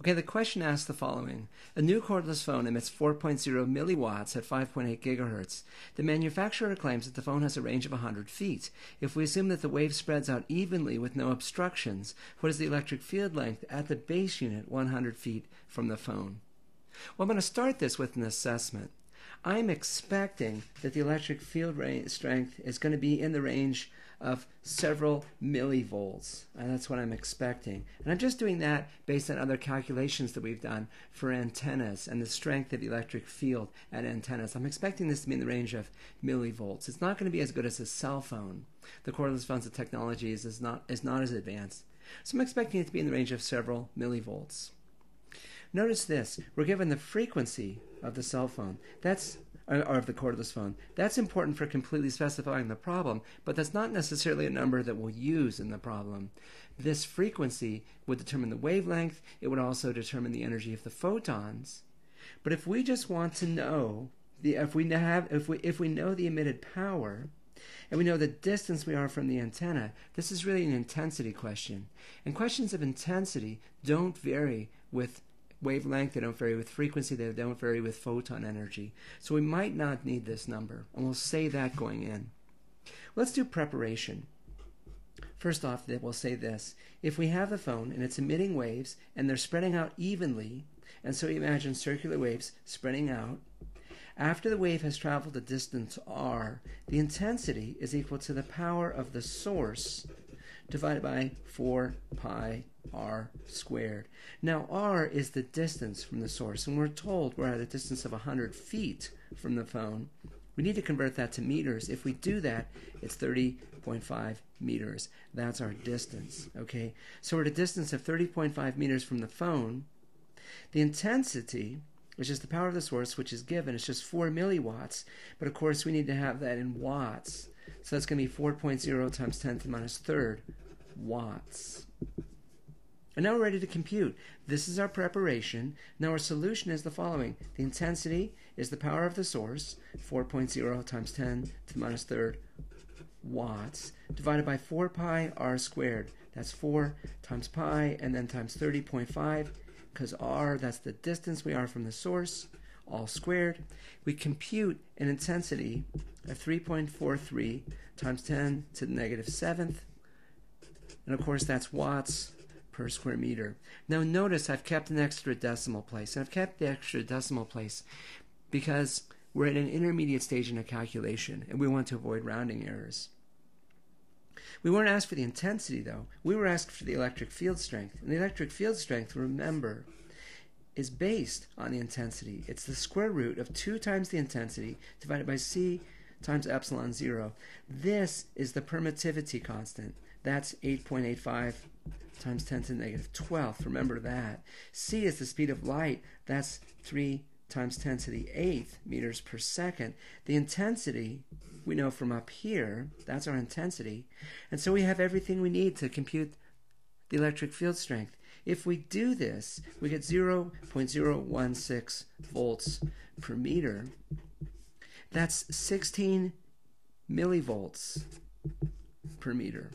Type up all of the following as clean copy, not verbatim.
Okay, the question asks the following. A new cordless phone emits 4.0 milliwatts at 5.8 gigahertz. The manufacturer claims that the phone has a range of 100 feet. If we assume that the wave spreads out evenly with no obstructions, what is the electric field length at the base unit 100 feet from the phone? Well, I'm going to start this with an assessment. I'm expecting that the electric field strength is going to be in the range of several millivolts. And that's what I'm expecting. And I'm just doing that based on other calculations that we've done for antennas and the strength of the electric field at antennas. I'm expecting this to be in the range of millivolts. It's not going to be as good as a cell phone. The cordless phones, the technology is not as advanced. So I'm expecting it to be in the range of several millivolts. Notice this. We're given the frequency of the cell phone. Or of the cordless phone. That's important for completely specifying the problem, but that's not necessarily a number that we'll use in the problem. This frequency would determine the wavelength. It would also determine the energy of the photons. But if we just want to know if we know the emitted power, and we know the distance we are from the antenna, this is really an intensity question. And questions of intensity don't vary with wavelength, they don't vary with frequency, they don't vary with photon energy. So we might not need this number, and we'll say that going in. Let's do preparation. First off, we'll say this. If we have the phone and it's emitting waves and they're spreading out evenly, and so imagine circular waves spreading out, after the wave has traveled a distance r, the intensity is equal to the power of the source divided by 4 pi r squared. Now r is the distance from the source, and we're told we're at a distance of 100 feet from the phone. We need to convert that to meters. If we do that, it's 30.5 meters. That's our distance, okay? So we're at a distance of 30.5 meters from the phone. The intensity, which is the power of the source, which is given, is just 4 milliwatts, but of course we need to have that in watts. So that's going to be 4.0 times 10 to the minus third watts. And now we're ready to compute. This is our preparation. Now our solution is the following. The intensity is the power of the source, 4.0 times 10 to the minus third watts, divided by 4 pi r squared. That's 4 times pi and then times 30.5, because r, that's the distance we are from the source, all squared. We compute an intensity of 3.43 times 10 to the negative 7th. And of course that's watts per square meter. Now notice I've kept an extra decimal place. And I've kept the extra decimal place because we're at an intermediate stage in a calculation and we want to avoid rounding errors. We weren't asked for the intensity though. We were asked for the electric field strength. And the electric field strength, remember, is based on the intensity. It's the square root of 2 times the intensity divided by c times epsilon 0. This is the permittivity constant. That's 8.85 times 10 to the negative 12th. Remember that. C is the speed of light. That's 3 times 10 to the 8th meters per second. The intensity, we know from up here, that's our intensity. And so we have everything we need to compute the electric field strength. If we do this, we get 0.016 volts per meter. That's 16 millivolts per meter.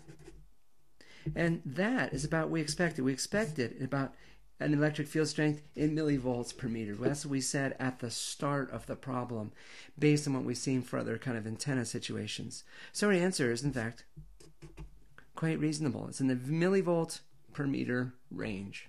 And that is about what we expected. We expected about an electric field strength in millivolts per meter. That's what we said at the start of the problem, based on what we've seen for other kind of antenna situations. So our answer is, in fact, quite reasonable. It's in the millivolt per meter range.